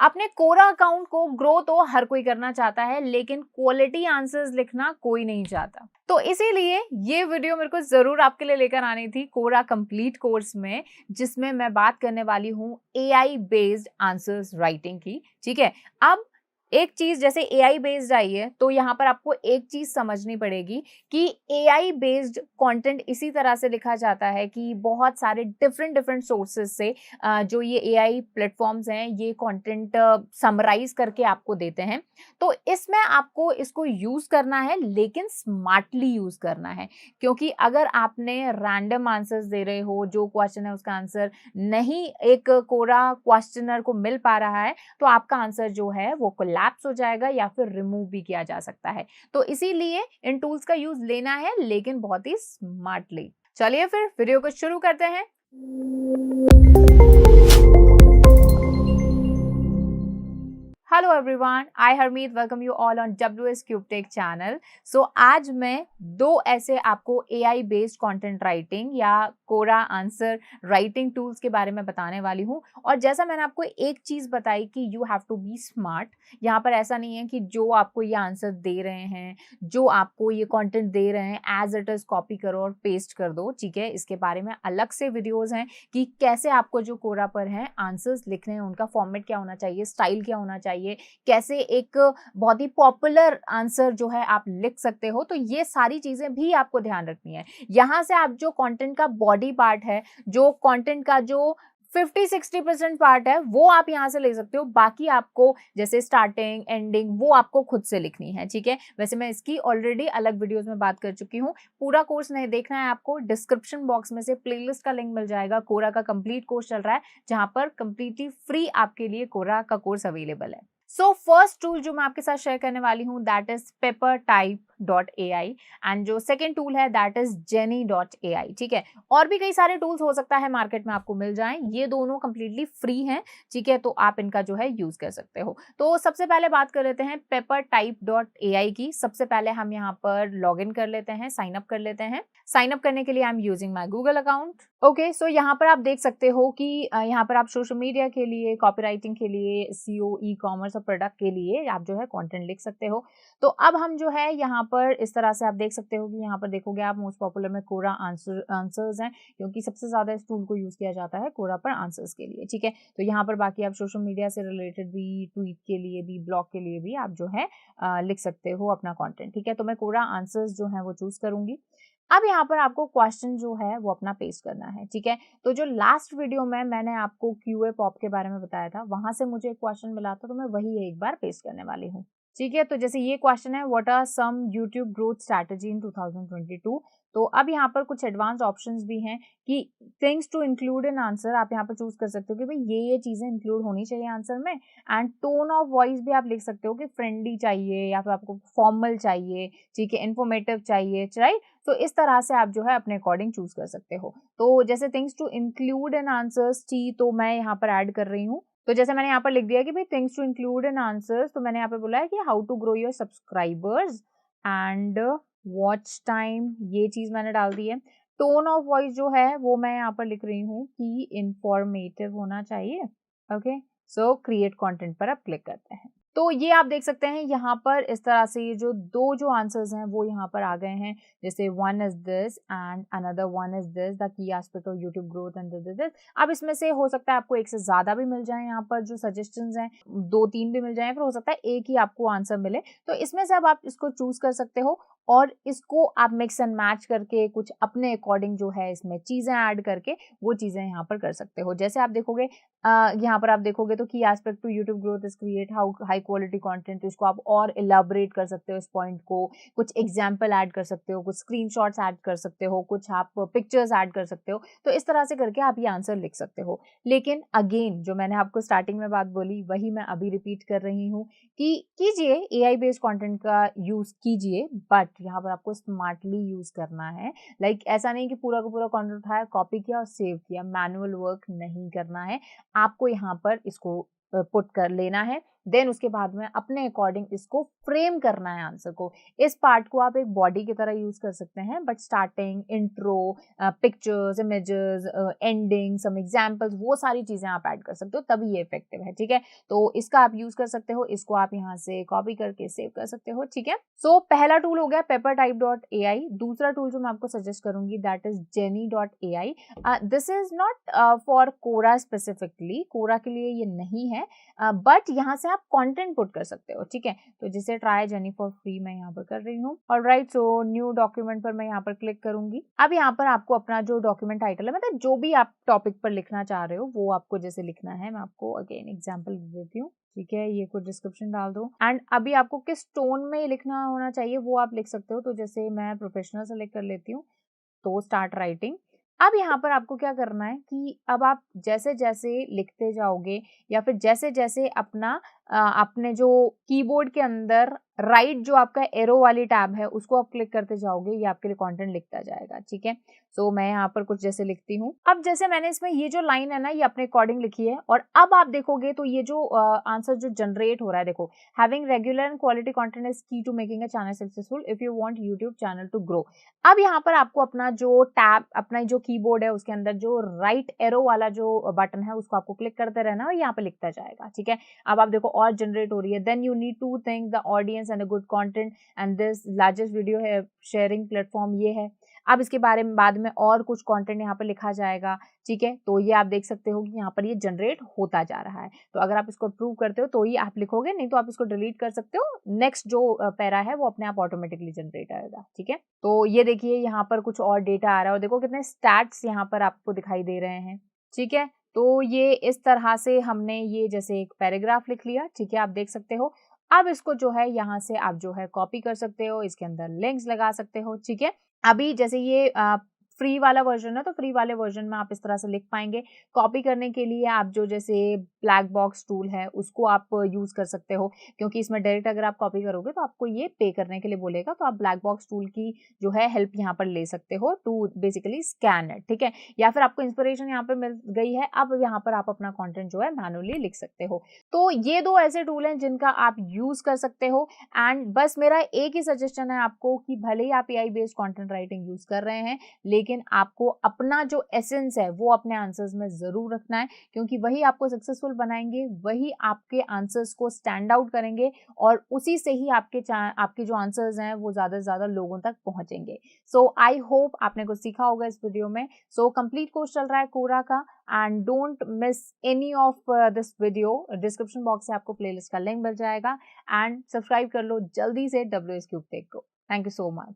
अपने कोरा अकाउंट को ग्रो तो हर कोई करना चाहता है, लेकिन क्वालिटी आंसर्स लिखना कोई नहीं चाहता। तो इसीलिए ये वीडियो मेरे को जरूर आपके लिए लेकर आनी थी कोरा कंप्लीट कोर्स में, जिसमें मैं बात करने वाली हूँ एआई बेस्ड आंसर्स राइटिंग की। ठीक है, अब एक चीज जैसे एआई बेस्ड आई है, तो यहाँ पर आपको एक चीज समझनी पड़ेगी कि एआई बेस्ड कंटेंट इसी तरह से लिखा जाता है कि बहुत सारे डिफरेंट डिफरेंट सोर्सेज से जो ये एआई प्लेटफॉर्म्स हैं ये कंटेंट समराइज करके आपको देते हैं। तो इसमें आपको इसको यूज करना है, लेकिन स्मार्टली यूज करना है, क्योंकि अगर आपने रैंडम आंसर्स दे रहे हो, जो क्वेश्चन है उसका आंसर नहीं एक कोरा क्वेश्चनर को मिल पा रहा है, तो आपका आंसर जो है वो कोलैप्स हो जाएगा या फिर रिमूव भी किया जा सकता है। तो इसीलिए इन टूल्स का यूज लेना है, लेकिन बहुत ही स्मार्टली। चलिए फिर वीडियो को शुरू करते हैं। Hello everyone, I Harmeet welcome you all on WS cube tech channel. So आज मैं दो ऐसे आपको एआई बेस्ड कंटेंट राइटिंग या कोरा आंसर राइटिंग टूल्स के बारे में बताने वाली हूँ। और जैसा मैंने आपको एक चीज बताई कि you have to be smart, यहाँ पर ऐसा नहीं है कि जो आपको ये आंसर दे रहे हैं, जो आपको ये कंटेंट दे रहे हैं एज इट इज कॉपी करो और पेस्ट कर दो। ठीक है, इसके बारे में अलग से वीडियोज हैं कि कैसे आपको जो कोरा पर है आंसर्स लिखने हैं, उनका फॉर्मेट क्या होना चाहिए, स्टाइल क्या होना चाहिए, कैसे एक बहुत ही पॉपुलर आंसर जो है आप लिख सकते हो। तो ये सारी चीजें भी आपको ध्यान रखनी है। यहां से आप जो कंटेंट का बॉडी पार्ट है, जो कंटेंट का जो 50-60% पार्ट है, वो आप यहां से ले सकते हो। बाकी आपको जैसे स्टार्टिंग एंडिंग वो आपको खुद से लिखनी है। ठीक है, वैसे मैं इसकी ऑलरेडी अलग वीडियोस में बात कर चुकी हूँ। पूरा कोर्स नहीं देखना है आपको, डिस्क्रिप्शन बॉक्स में से प्लेलिस्ट का लिंक मिल जाएगा। कोरा का कंप्लीट कोर्स चल रहा है, जहां पर कंप्लीटली फ्री आपके लिए कोरा का कोर्स अवेलेबल है। सो फर्स्ट टूल जो मैं आपके साथ शेयर करने वाली हूँ दैट इज peppertype.ai, एंड जो सेकेंड टूल है दैट इज jenny.ai। ठीक है, और भी कई सारे टूल्स हो सकता है मार्केट में आपको मिल जाएं, ये दोनों कंप्लीटली फ्री हैं। ठीक है, तो आप इनका जो है यूज कर सकते हो। तो सबसे पहले बात कर लेते हैं peppertype.ai की। सबसे पहले हम यहाँ पर लॉग इन कर लेते हैं, साइन अप कर लेते हैं। साइन अप करने के लिए I am using my Google account. Okay, so यहाँ पर आप देख सकते हो कि यहाँ पर आप सोशल मीडिया के लिए, कॉपीराइटिंग के लिए, सीओ, ई कॉमर्स और प्रोडक्ट के लिए आप जो है कंटेंट लिख सकते हो। तो अब हम जो है यहाँ पर इस तरह से आप देख सकते हो कि यहाँ पर देखोगे आप मोस्ट पॉपुलर में कोरा आंसर्स हैं, क्योंकि सबसे ज्यादा इस टूल को यूज किया जाता है कोरा पर आंसर्स के लिए। ठीक है, तो यहाँ पर बाकी आप सोशल मीडिया से रिलेटेड भी, ट्वीट के लिए भी, ब्लॉग के लिए भी आप जो है लिख सकते हो अपना कॉन्टेंट। ठीक है, तो मैं कोरा आंसर्स जो है वो चूज करूंगी। अब यहाँ पर आपको क्वेश्चन जो है वो अपना पेस्ट करना है। ठीक है, तो जो लास्ट वीडियो में मैंने आपको क्यूए पॉप के बारे में बताया था, वहां से मुझे एक क्वेश्चन मिला था, तो मैं वही एक बार पेस्ट करने वाली हूँ। ठीक है, तो जैसे ये क्वेश्चन है, what are some YouTube growth strategy in 2022। तो अब यहाँ पर कुछ एडवांस ऑप्शंस भी हैं कि things to include in answer. आप यहाँ पर चूज कर सकते हो कि भाई ये चीजें इंक्लूड होनी चाहिए आंसर में। एंड टोन ऑफ वॉइस भी आप लिख सकते हो कि फ्रेंडली चाहिए या फिर आपको फॉर्मल चाहिए, ठीक है, इन्फॉर्मेटिव चाहिए, राइट। तो इस तरह से आप जो है अपने अकॉर्डिंग चूज कर सकते हो। तो जैसे things to include in answers टी, तो मैं यहाँ पर ऐड कर रही हूँ। तो जैसे मैंने यहाँ पर लिख दिया कि भाई things to include in answers, तो मैंने यहाँ पे बोला है कि how to grow your subscribers and watch time, ये चीज मैंने डाल दी है। टोन ऑफ वॉइस जो है वो मैं यहाँ पर लिख रही हूँ कि इंफॉर्मेटिव होना चाहिए। ओके, सो क्रिएट कंटेंट पर आप क्लिक करते हैं। तो ये आप देख सकते हैं यहाँ पर इस तरह से ये जो आंसर्स हैं वो यहाँ पर आ गए हैं। जैसे one is this and another one is this, the key aspect of YouTube growth and this. अब इसमें से हो सकता है आपको एक से ज्यादा भी मिल जाए, यहाँ पर जो सजेशंस हैं 2-3 भी मिल जाए, फिर हो सकता है एक ही आपको आंसर मिले। तो इसमें से अब आप इसको चूज कर सकते हो और इसको आप मिक्स एंड मैच करके कुछ अपने अकॉर्डिंग जो है इसमें चीजें ऐड करके वो चीजें यहाँ पर कर सकते हो। जैसे आप देखोगे यहाँ पर आप देखोगे तो key aspect to YouTube growth is create how high quality content, तो इसको आप और इलाबोरेट कर सकते हो इस पॉइंट को, कुछ एग्जांपल ऐड कर सकते हो, कुछ स्क्रीनशॉट्स ऐड कर सकते हो, कुछ आप पिक्चर्स ऐड कर सकते हो। तो इस तरह से करके आप ये आंसर लिख सकते हो। लेकिन अगेन जो मैंने आपको स्टार्टिंग में बात बोली वही मैं अभी रिपीट कर रही हूँ कि कीजिए एआई बेस्ड कंटेंट का यूज कीजिए, बट यहाँ पर आपको स्मार्टली यूज करना है। लाइक ऐसा नहीं कि पूरा का पूरा कंटेंट उठाया, कॉपी किया और सेव किया, मैनुअल वर्क नहीं करना है आपको। यहाँ पर इसको पुट कर लेना है, देन उसके बाद में अपने अकॉर्डिंग इसको फ्रेम करना है आंसर को। इस पार्ट को आप एक बॉडी की तरह यूज कर सकते हैं, but starting, intro, pictures, images, ending, some examples, वो सारी चीजें आप ऐड कर सकते हो, तभी ये इफेक्टिव है, ठीक है। तो इसका आप यूज कर सकते हो, इसको आप यहाँ से कॉपी करके सेव कर सकते हो, ठीक है। सो पहला टूल हो गया papertype.ai। दूसरा टूल जो मैं आपको सजेस्ट करूंगी that is jenny.ai। This is not for Quora specifically, Quora के लिए ये नहीं है, बट यहाँ से आप कंटेंट पुट कर सकते हो, ठीक है। तो जिसे ट्राई जेनी फॉर फ्री मैं यहाँ पर कर रही हूँ। ऑलराइट, सो न्यू डॉक्यूमेंट पर मैं यहाँ पर क्लिक करूंगी। अब यहाँ पर आपको अपना जो डॉक्यूमेंट टाइटल है, मतलब जो भी आप टॉपिक पर लिखना चाह रहे हो वो आपको जैसे लिखना है। मैं आपको अगेन एग्जाम्पल देती हूँ, ठीक है। ये कुछ डिस्क्रिप्शन डाल दो, एंड अभी आपको किस टोन में लिखना होना चाहिए वो आप लिख सकते हो। तो जैसे मैं प्रोफेशनल सेलेक्ट कर लेती हूँ, तो स्टार्ट राइटिंग। अब यहाँ पर आपको क्या करना है कि अब आप जैसे जैसे लिखते जाओगे या फिर जैसे जैसे अपने जो कीबोर्ड के अंदर राइट जो आपका एरो वाली टैब है उसको आप क्लिक करते जाओगे, ये आपके लिए कंटेंट लिखता जाएगा, ठीक है। सो मैं यहाँ पर कुछ जैसे लिखती हूँ। अब जैसे मैंने इसमें ये जो लाइन है ना, ये अपने अकॉर्डिंग लिखी है, और अब आप देखोगे तो ये जो आंसर जो जनरेट हो रहा है, देखो, having regular and quality content is key to making a channel successful if you want YouTube channel to grow. अब यहाँ पर आपको अपना जो टैब, अपना जो कीबोर्ड है उसके अंदर जो राइट एरो वाला जो बटन है उसको आपको क्लिक करते रहना और यहाँ पे लिखता जाएगा, ठीक है। अब आप देखो और जनरेट हो रही है। Then you need to think the audience and a good content and this largest video है शेयरिंग प्लेटफॉर्म, ये है। अब इसके बारे में बाद में और कुछ कंटेंट यहाँ पर लिखा जाएगा, ठीक है। तो ये आप देख सकते हो कि यहाँ पर ये जनरेट होता जा रहा है। तो अगर आप इसको अप्रूव करते हो तो ये आप लिखोगे, नहीं तो आप इसको डिलीट कर सकते हो। नेक्स्ट जो पैरा है वो अपने आप ऑटोमेटिकली जनरेट आएगा, ठीक है। तो ये देखिए यहाँ पर कुछ और डेटा आ रहा है, और देखो कितने स्टैट्स यहाँ पर आपको दिखाई दे रहे हैं, ठीक है। तो ये इस तरह से हमने ये जैसे एक पैराग्राफ लिख लिया, ठीक है, आप देख सकते हो। अब इसको जो है यहाँ से आप जो है कॉपी कर सकते हो, इसके अंदर लिंक्स लगा सकते हो, ठीक है। अभी जैसे ये फ्री वाला वर्जन है, तो फ्री वाले वर्जन में आप इस तरह से लिख पाएंगे। कॉपी करने के लिए आप जो जैसे ब्लैक बॉक्स टूल है उसको आप यूज कर सकते हो, क्योंकि इसमें डायरेक्ट अगर आप कॉपी करोगे तो आपको ये पे करने के लिए बोलेगा। तो आप ब्लैक बॉक्स टूल की जो है हेल्प यहाँ पर ले सकते हो टू बेसिकली स्कैन इट, ठीक है। या फिर आपको इंस्पिरेशन यहाँ पर मिल गई है, अब यहाँ पर आप अपना कॉन्टेंट जो है मैनुअली लिख सकते हो। तो ये दो ऐसे टूल हैं जिनका आप यूज कर सकते हो। एंड बस मेरा एक ही सजेशन है आपको कि भले ही आप AI based content writing use कर रहे हैं, लेकिन आपको अपना जो एसेंस है वो अपने आंसर्स में जरूर रखना है, क्योंकि वही आपको सक्सेसफुल बनाएंगे, वही आपके आंसर्स को स्टैंड आउट करेंगे, और उसी से ही आपके जो आंसर्स हैं वो ज्यादा से ज्यादा लोगों तक पहुंचेंगे। सो आई होप आपने कुछ सीखा होगा इस वीडियो में। सो कंप्लीट कोर्स चल रहा है कोरा का, and don't miss any of this video. Description box से आपको प्लेलिस्ट का लिंक मिल जाएगा, एंड सब्सक्राइब कर लो जल्दी से WS क्यूब टेक को। Thank you so much.